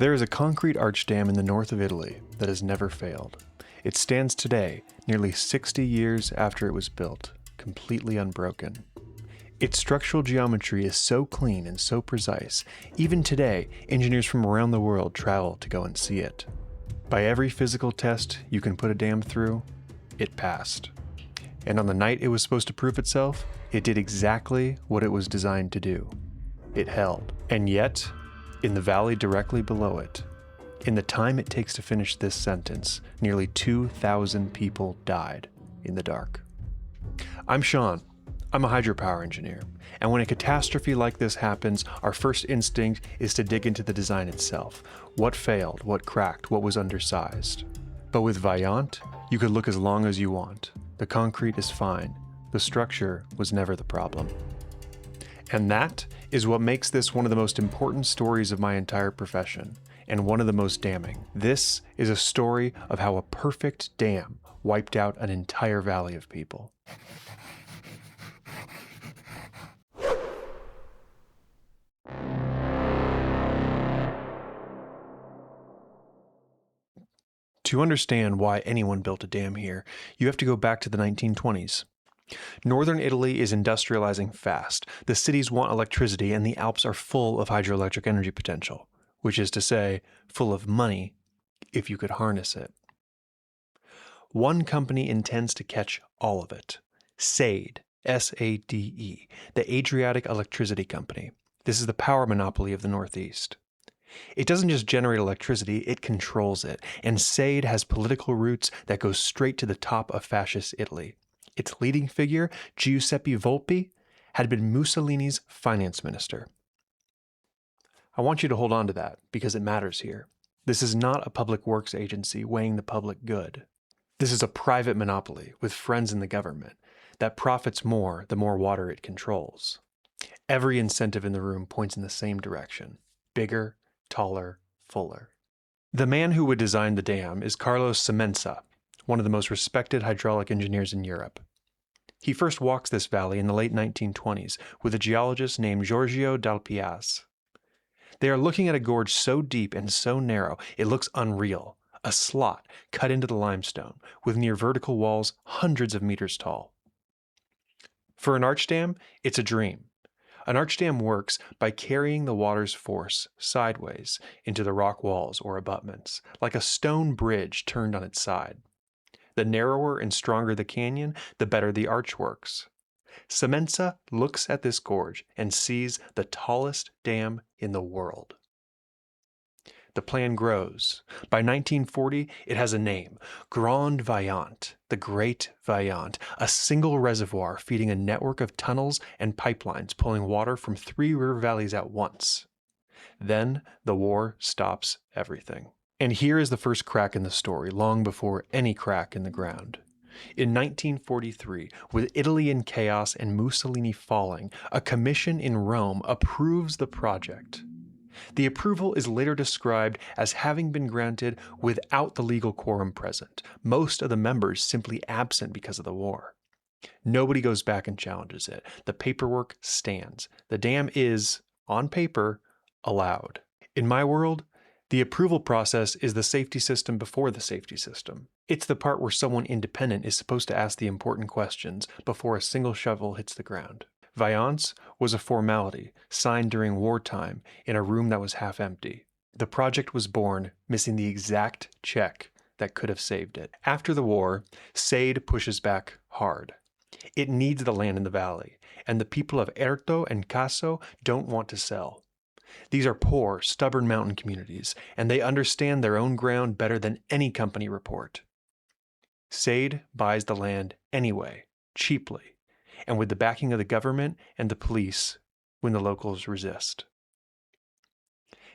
There is a concrete arch dam in the north of Italy that has never failed. It stands today, nearly 60 years after it was built, completely unbroken. Its structural geometry is so clean and so precise, even today, engineers from around the world travel to go and see it. By every physical test you can put a dam through, it passed. And on the night it was supposed to prove itself, it did exactly what it was designed to do. It held. And yet, in the valley directly below it, in the time it takes to finish this sentence, nearly 2,000 people died in the dark. I'm Sean. I'm a hydropower engineer, and when a catastrophe like this happens, our first instinct is to dig into the design itself. What failed, what cracked, what was undersized. But with Vajont, you could look as long as you want. The concrete is fine. The structure was never the problem. And that is what makes this one of the most important stories of my entire profession, and one of the most damning. This is a story of how a perfect dam wiped out an entire valley of people. To understand why anyone built a dam here, you have to go back to the 1920s. Northern Italy is industrializing fast. The cities want electricity, and the Alps are full of hydroelectric energy potential, which is to say, full of money, if you could harness it. One company intends to catch all of it. SADE, S-A-D-E, the Adriatic Electricity Company. This is the power monopoly of the Northeast. It doesn't just generate electricity, it controls it, and SADE has political roots that go straight to the top of fascist Italy. Its leading figure, Giuseppe Volpi, had been Mussolini's finance minister. I want you to hold on to that, because it matters here. This is not a public works agency weighing the public good. This is a private monopoly with friends in the government that profits more the more water it controls. Every incentive in the room points in the same direction. Bigger, taller, fuller. The man who would design the dam is Augusto Semenza, one of the most respected hydraulic engineers in Europe. He first walks this valley in the late 1920s with a geologist named Giorgio Dalpiaz. They are looking at a gorge so deep and so narrow it looks unreal, a slot cut into the limestone with near vertical walls hundreds of meters tall. For an arch dam, it's a dream. An arch dam works by carrying the water's force sideways into the rock walls or abutments, like a stone bridge turned on its side. The narrower and stronger the canyon, the better the arch works. Semenza looks at this gorge and sees the tallest dam in the world. The plan grows. By 1940, it has a name, Grand Vajont, the Great Vajont, a single reservoir feeding a network of tunnels and pipelines pulling water from 3 river valleys at once. Then the war stops everything. And here is the first crack in the story, long before any crack in the ground. In 1943, with Italy in chaos and Mussolini falling, a commission in Rome approves the project. The approval is later described as having been granted without the legal quorum present, most of the members simply absent because of the war. Nobody goes back and challenges it. The paperwork stands. The dam is, on paper, allowed. In my world, the approval process is the safety system before the safety system. It's the part where someone independent is supposed to ask the important questions before a single shovel hits the ground. Vajont's was a formality, signed during wartime in a room that was half empty. The project was born missing the exact check that could have saved it. After the war, SADE pushes back hard. It needs the land in the valley, and the people of Erto and Casso don't want to sell. These are poor, stubborn mountain communities, and they understand their own ground better than any company report. SADE buys the land anyway, cheaply, and with the backing of the government and the police when the locals resist.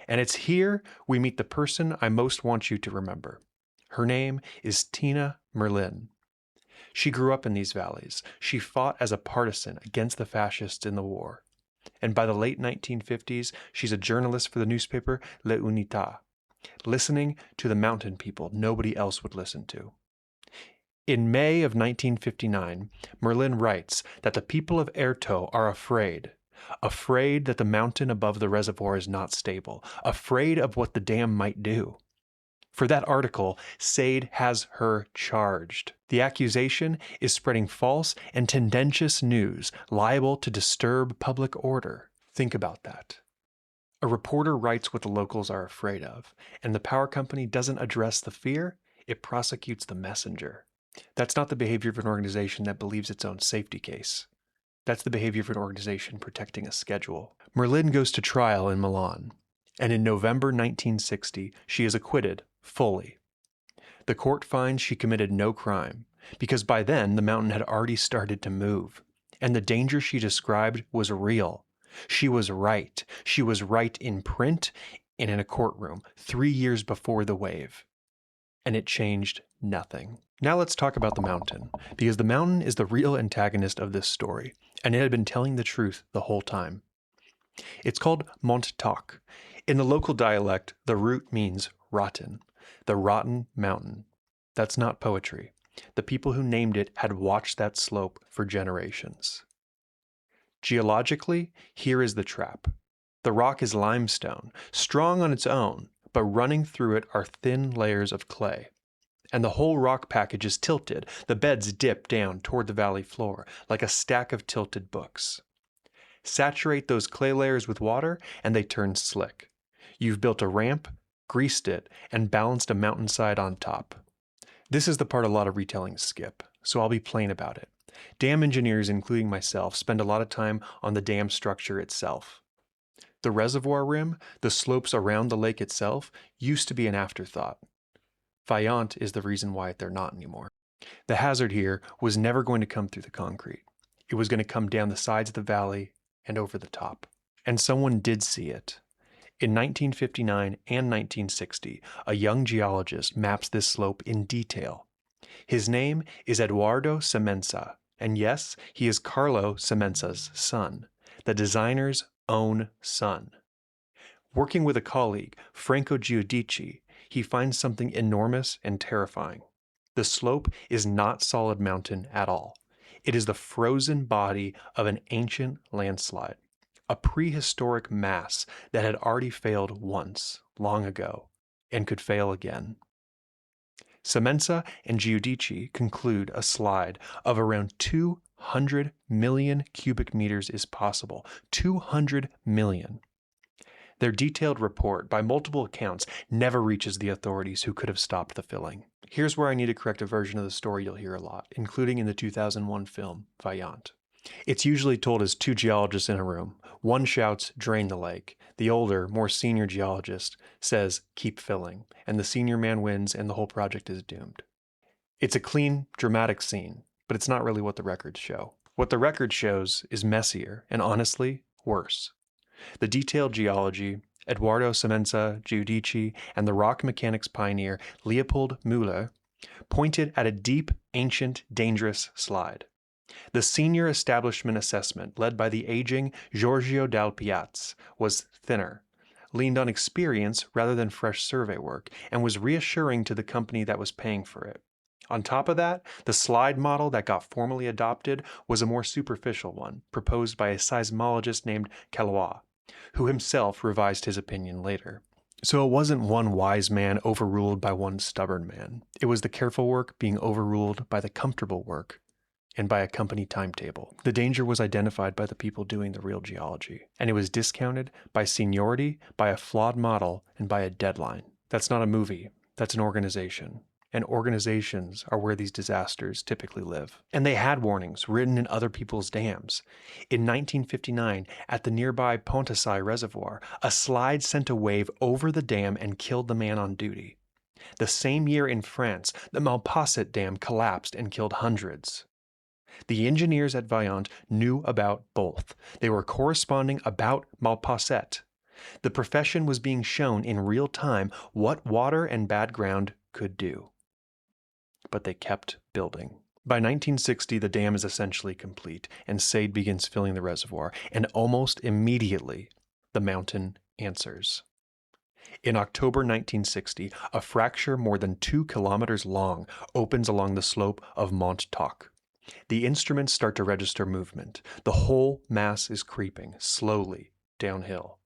And it's here we meet the person I most want you to remember. Her name is Tina Merlin. She grew up in these valleys. She fought as a partisan against the fascists in the war. And by the late 1950s, she's a journalist for the newspaper L'Unità, listening to the mountain people nobody else would listen to. In May of 1959, Merlin writes that the people of Erto are afraid. afraid that the mountain above the reservoir is not stable, afraid of what the dam might do. For that article, SAID has her charged. The accusation is spreading false and tendentious news liable to disturb public order. Think about that. A reporter writes what the locals are afraid of, and the power company doesn't address the fear, it prosecutes the messenger. That's not the behavior of an organization that believes its own safety case. That's the behavior of an organization protecting a schedule. Merlin goes to trial in Milan, and in November 1960, she is acquitted fully. The court finds she committed no crime, because by then the mountain had already started to move, and the danger she described was real. She was right. She was right in print and in a courtroom 3 years before the wave. And it changed nothing. Now let's talk about the mountain, because the mountain is the real antagonist of this story, and it had been telling the truth the whole time. It's called Monte Toc. In the local dialect, the root means rotten, the rotten mountain. That's not poetry. The people who named it had watched that slope for generations. Geologically, here is the trap. The rock is limestone, strong on its own, but running through it are thin layers of clay. And the whole rock package is tilted. The beds dip down toward the valley floor, like a stack of tilted books. Saturate those clay layers with water, and they turn slick. You've built a ramp, greased it, and balanced a mountainside on top. This is the part a lot of retellings skip, so I'll be plain about it. Dam engineers, including myself, spend a lot of time on the dam structure itself. The reservoir rim, the slopes around the lake itself, used to be an afterthought. Vajont is the reason why they're not anymore. The hazard here was never going to come through the concrete. It was going to come down the sides of the valley and over the top. And someone did see it. In 1959 and 1960, a young geologist maps this slope in detail. His name is Edoardo Semenza, and yes, he is Carlo Semenza's son, the designer's own son. Working with a colleague, Franco Giudici, he finds something enormous and terrifying. The slope is not solid mountain at all. It is the frozen body of an ancient landslide, a prehistoric mass that had already failed once, long ago, and could fail again. Semenza and Giudici conclude a slide of around 200 million cubic meters is possible. 200 million. Their detailed report, by multiple accounts, never reaches the authorities who could have stopped the filling. Here's where I need to correct a version of the story you'll hear a lot, including in the 2001 film, Vajont. It's usually told as two geologists in a room. One shouts, "Drain the lake." The older, more senior geologist says, "Keep filling." And the senior man wins and the whole project is doomed. It's a clean, dramatic scene, but it's not really what the records show. What the record shows is messier and, honestly, worse. The detailed geology, Edoardo Semenza, Giudici, and the rock mechanics pioneer Leopold Müller pointed at a deep, ancient, dangerous slide. The senior establishment assessment, led by the aging Giorgio Dal Piaz, was thinner, leaned on experience rather than fresh survey work, and was reassuring to the company that was paying for it. On top of that, the slide model that got formally adopted was a more superficial one, proposed by a seismologist named Calois, who himself revised his opinion later. So it wasn't one wise man overruled by one stubborn man. It was the careful work being overruled by the comfortable work, and by a company timetable. The danger was identified by the people doing the real geology, and it was discounted by seniority, by a flawed model, and by a deadline. That's not a movie, that's an organization. And organizations are where these disasters typically live. And they had warnings written in other people's dams. In 1959, at the nearby Pontassai Reservoir, a slide sent a wave over the dam and killed the man on duty. The same year in France, the Malpasset Dam collapsed and killed hundreds. The engineers at Vajont knew about both. They were corresponding about Malpasset. The profession was being shown in real time what water and bad ground could do. But they kept building. By 1960, the dam is essentially complete, and SAID begins filling the reservoir, and almost immediately, the mountain answers. In October 1960, a fracture more than 2 kilometers long opens along the slope of Monte Toc. The instruments start to register movement. The whole mass is creeping, slowly, downhill.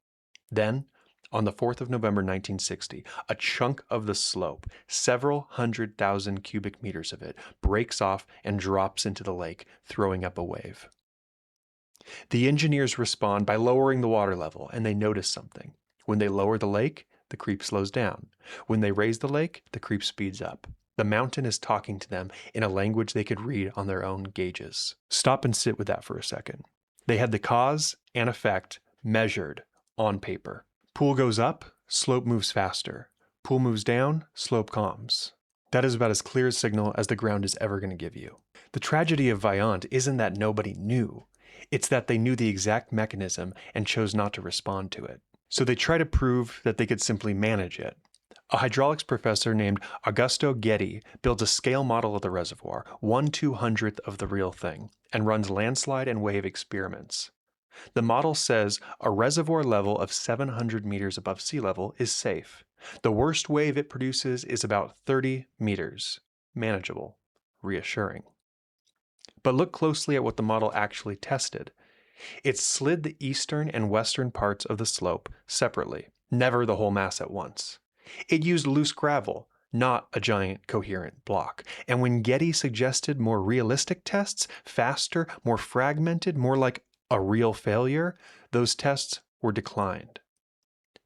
Then, on the 4th of November 1960, a chunk of the slope, several 100,000 cubic meters of it, breaks off and drops into the lake, throwing up a wave. The engineers respond by lowering the water level, and they notice something. When they lower the lake, the creep slows down. When they raise the lake, the creep speeds up. The mountain is talking to them in a language they could read on their own gauges. Stop and sit with that for a second. They had the cause and effect measured on paper. Pool goes up, slope moves faster. Pool moves down, slope calms. That is about as clear a signal as the ground is ever going to give you. The tragedy of Vajont isn't that nobody knew. It's that they knew the exact mechanism and chose not to respond to it. So they try to prove that they could simply manage it. A hydraulics professor named Augusto Ghetti builds a scale model of the reservoir, 1/200th of the real thing, and runs landslide and wave experiments. The model says a reservoir level of 700 meters above sea level is safe. The worst wave it produces is about 30 meters. Manageable. Reassuring. But look closely at what the model actually tested. It slid the eastern and western parts of the slope separately, never the whole mass at once. It used loose gravel, not a giant coherent block. And when Ghetti suggested more realistic tests, faster, more fragmented, more like a real failure, those tests were declined.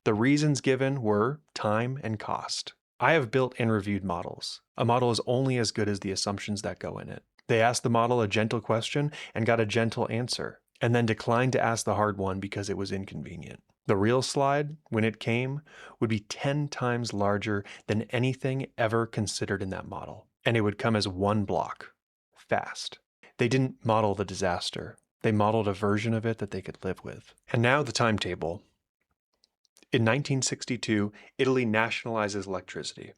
The reasons given were time and cost. I have built and reviewed models. A model is only as good as the assumptions that go in it. They asked the model a gentle question and got a gentle answer, and then declined to ask the hard one because it was inconvenient. The real slide, when it came, would be 10 times larger than anything ever considered in that model, and it would come as one block, fast. They didn't model the disaster. They modeled a version of it that they could live with. And now the timetable. In 1962, Italy nationalizes electricity.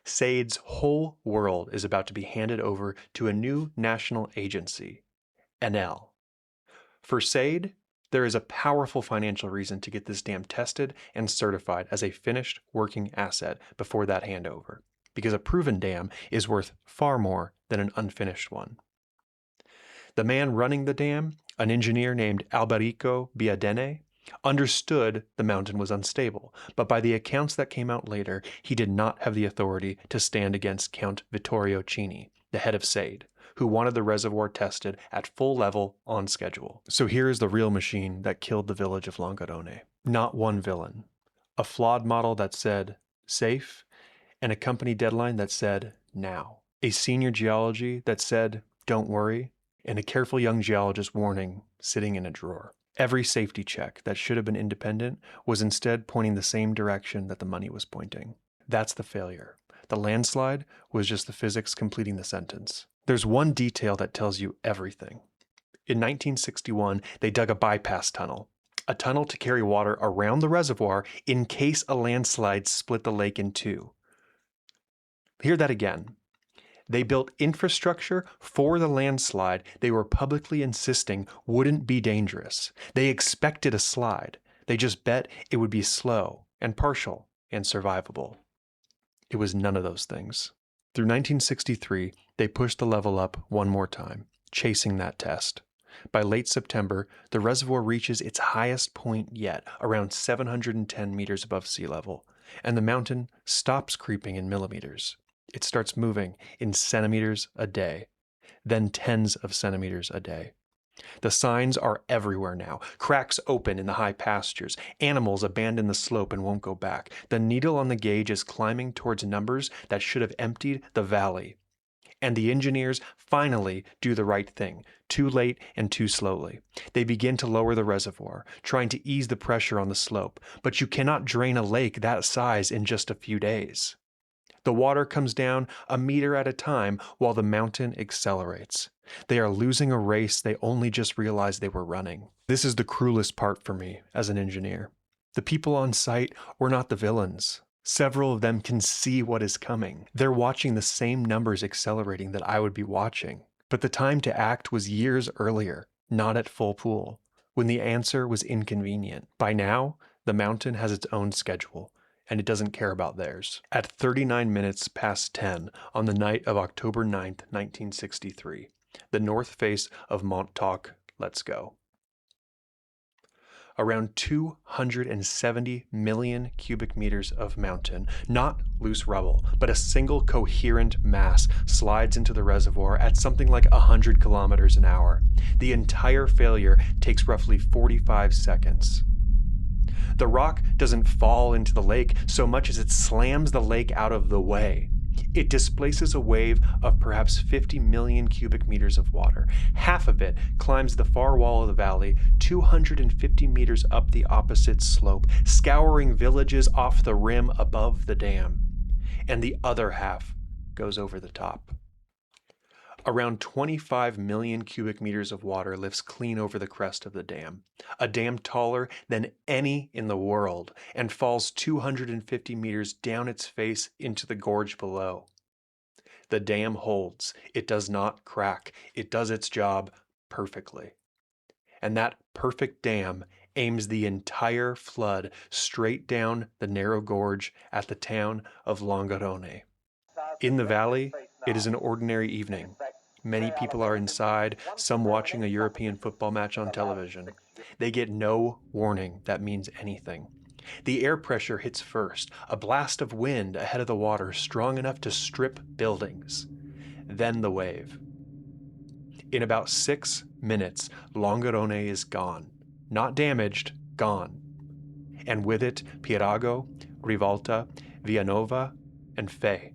SAID's whole world is about to be handed over to a new national agency, Enel. For SAID, there is a powerful financial reason to get this dam tested and certified as a finished working asset before that handover, because a proven dam is worth far more than an unfinished one. The man running the dam, an engineer named Alberico Biadene, understood the mountain was unstable, but by the accounts that came out later, he did not have the authority to stand against Count Vittorio Cini, the head of SAID, who wanted the reservoir tested at full level on schedule. So here is the real machine that killed the village of Longarone. Not one villain. A flawed model that said, safe, and a company deadline that said, now. A senior geology that said, don't worry, and a careful young geologist warning, sitting in a drawer. Every safety check that should have been independent was instead pointing the same direction that the money was pointing. That's the failure. The landslide was just the physics completing the sentence. There's one detail that tells you everything. In 1961, they dug a bypass tunnel, a tunnel to carry water around the reservoir in case a landslide split the lake in two. Hear that again. They built infrastructure for the landslide they were publicly insisting wouldn't be dangerous. They expected a slide. They just bet it would be slow and partial and survivable. It was none of those things. Through 1963, they pushed the level up one more time, chasing that test. By late September, the reservoir reaches its highest point yet, around 710 meters above sea level, and the mountain stops creeping in millimeters. It starts moving in centimeters a day, then tens of centimeters a day. The signs are everywhere now. Cracks open in the high pastures. Animals abandon the slope and won't go back. The needle on the gauge is climbing towards numbers that should have emptied the valley. And the engineers finally do the right thing, too late and too slowly. They begin to lower the reservoir, trying to ease the pressure on the slope. But you cannot drain a lake that size in just a few days. The water comes down a meter at a time while the mountain accelerates. They are losing a race they only just realized they were running. This is the cruelest part for me as an engineer. The people on site were not the villains. Several of them can see what is coming. They're watching the same numbers accelerating that I would be watching. But the time to act was years earlier, not at full pool, when the answer was inconvenient. By now, the mountain has its own schedule, and it doesn't care about theirs. At 39 minutes past 10 on the night of October 9th, 1963, the north face of Monte Toc lets go. Around 270 million cubic meters of mountain, not loose rubble, but a single coherent mass, slides into the reservoir at something like 100 kilometers an hour. The entire failure takes roughly 45 seconds. The rock doesn't fall into the lake so much as it slams the lake out of the way. It displaces a wave of perhaps 50 million cubic meters of water. Half of it climbs the far wall of the valley, 250 meters up the opposite slope, scouring villages off the rim above the dam. And the other half goes over the top. Around 25 million cubic meters of water lifts clean over the crest of the dam, a dam taller than any in the world, and falls 250 meters down its face into the gorge below. The dam holds. It does not crack. It does its job perfectly. And that perfect dam aims the entire flood straight down the narrow gorge at the town of Longarone. In the valley, it is an ordinary evening. Many people are inside, some watching a European football match on television. They get no warning that means anything. The air pressure hits first, a blast of wind ahead of the water strong enough to strip buildings. Then the wave. In about 6 minutes, Longarone is gone. Not damaged, gone. And with it, Pirago, Rivalta, Villanova, and Fe.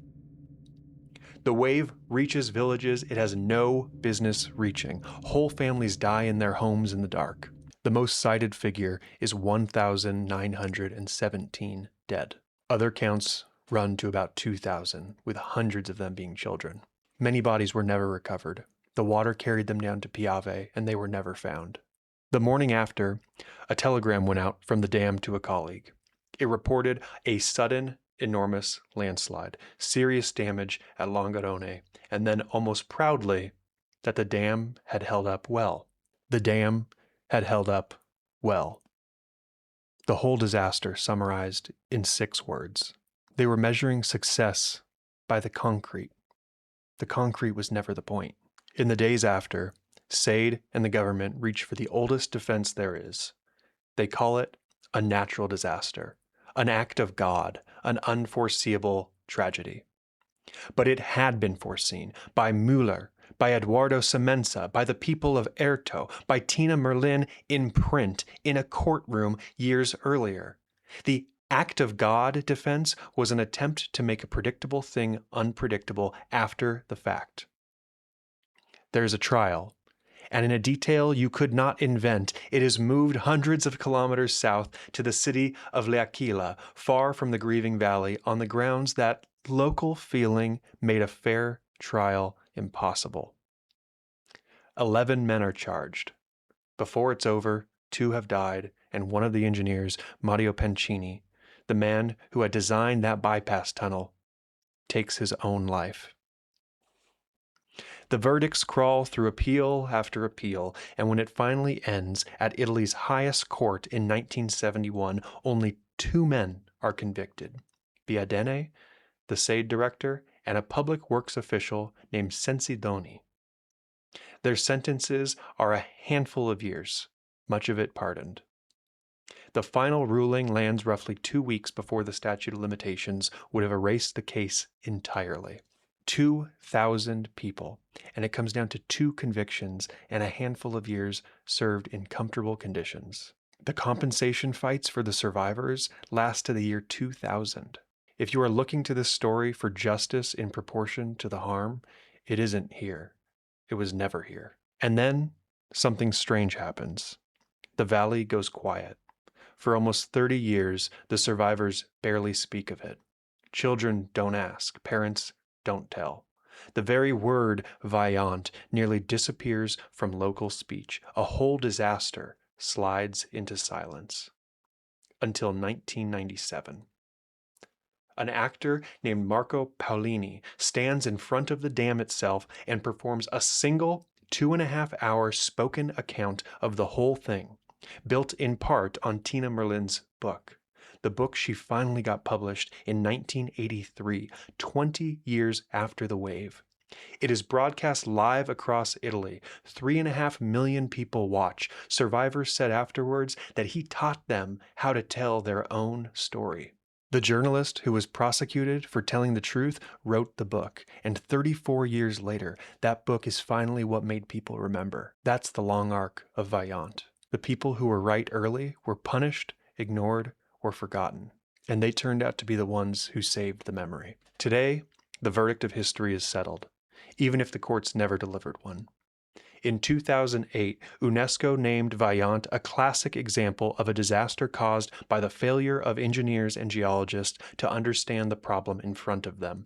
The wave reaches villages it has no business reaching. Whole families die in their homes in the dark. The most cited figure is 1,917 dead. Other counts run to about 2,000, with hundreds of them being children. Many bodies were never recovered. The water carried them down to Piave, and they were never found. The morning after, a telegram went out from the dam to a colleague. It reported a sudden, enormous landslide, serious damage at Longarone, and then almost proudly that the dam had held up well. The dam had held up well. The whole disaster summarized in 6 words. They were measuring success by the concrete. The concrete was never the point. In the days after, SAID and the government reach for the oldest defense there is. They call it a natural disaster, an act of God, an unforeseeable tragedy. But it had been foreseen by Müller, by Edoardo Semenza, by the people of Erto, by Tina Merlin in print in a courtroom years earlier. The act of God defense was an attempt to make a predictable thing unpredictable after the fact. There is a trial, and in a detail you could not invent, it is moved hundreds of kilometers south to the city of L'Aquila, far from the grieving valley, on the grounds that local feeling made a fair trial impossible. 11 men are charged. Before it's over, 2 have died, and one of the engineers, Mario Pancini, the man who had designed that bypass tunnel, takes his own life. The verdicts crawl through appeal after appeal, and when it finally ends at Italy's highest court in 1971, only 2 men are convicted: Viadene, the SAID director, and a public works official named Censidoni. Their sentences are a handful of years, much of it pardoned. The final ruling lands roughly 2 weeks before the statute of limitations would have erased the case entirely. 2,000 people, and it comes down to 2 convictions and a handful of years served in comfortable conditions. The compensation fights for the survivors last to the year 2000. If you are looking to this story for justice in proportion to the harm, it isn't here. It was never here. And then something strange happens. The valley goes quiet. For almost 30 years, the survivors barely speak of it. Children don't ask. Parents don't tell. The very word Vajont nearly disappears from local speech. A whole disaster slides into silence. Until 1997. An actor named Marco Paolini stands in front of the dam itself and performs a single 2.5-hour spoken account of the whole thing, built in part on Tina Merlin's book. The book she finally got published in 1983, 20 years after the wave. It is broadcast live across Italy. 3.5 million people watch. Survivors said afterwards that he taught them how to tell their own story. The journalist who was prosecuted for telling the truth wrote the book, and 34 years later, that book is finally what made people remember. That's the long arc of Vajont. The people who were right early were punished, ignored, or forgotten, and they turned out to be the ones who saved the memory. Today, the verdict of history is settled, even if the courts never delivered one. In 2008, UNESCO named Vajont a classic example of a disaster caused by the failure of engineers and geologists to understand the problem in front of them.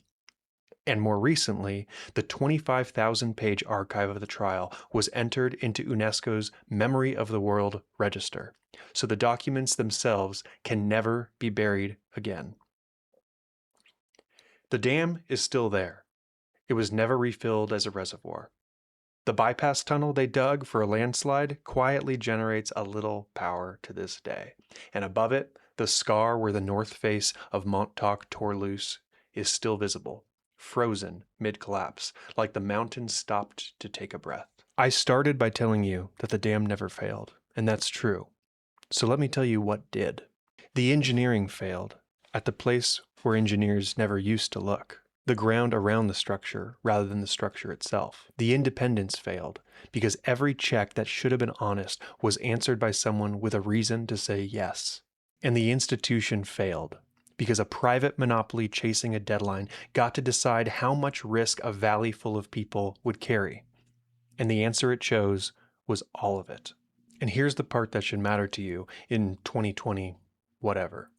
And more recently, the 25,000-page archive of the trial was entered into UNESCO's Memory of the World Register, so the documents themselves can never be buried again. The dam is still there. It was never refilled as a reservoir. The bypass tunnel they dug for a landslide quietly generates a little power to this day. And above it, the scar where the north face of Monte Toc tore loose is still visible, frozen mid-collapse, like the mountain stopped to take a breath. I started by telling you that the dam never failed, and that's true. So let me tell you what did. The engineering failed, at the place where engineers never used to look. The ground around the structure rather than the structure itself. The independence failed because every check that should have been honest was answered by someone with a reason to say yes. And the institution failed because a private monopoly chasing a deadline got to decide how much risk a valley full of people would carry. And the answer it chose was all of it. And here's the part that should matter to you in 2020, whatever.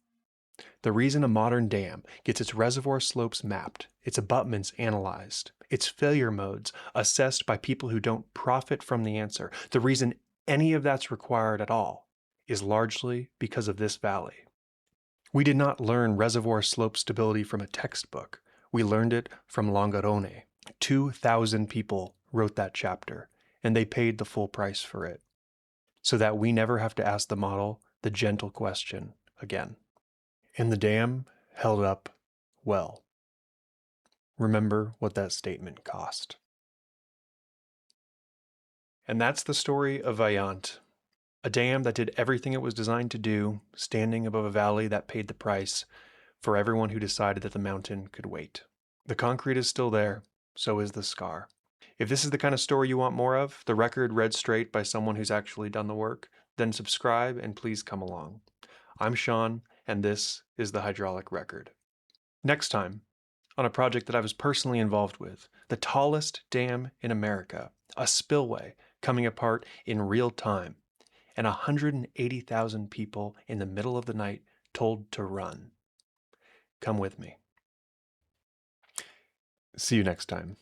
The reason a modern dam gets its reservoir slopes mapped, its abutments analyzed, its failure modes assessed by people who don't profit from the answer, the reason any of that's required at all is largely because of this valley. We did not learn reservoir slope stability from a textbook. We learned it from Longarone. 2,000 people wrote that chapter, and they paid the full price for it, so that we never have to ask the model the gentle question again. And the dam held up well. Remember what that statement cost. And that's the story of Vajont, a dam that did everything it was designed to do, standing above a valley that paid the price for everyone who decided that the mountain could wait. The concrete is still there, so is the scar. If this is the kind of story you want more of, the record read straight by someone who's actually done the work, then subscribe and please come along. I'm Sean, and this is the Hydraulic Record. Next time, on a project that I was personally involved with, the tallest dam in America, a spillway coming apart in real time, and 180,000 people in the middle of the night told to run. Come with me. See you next time.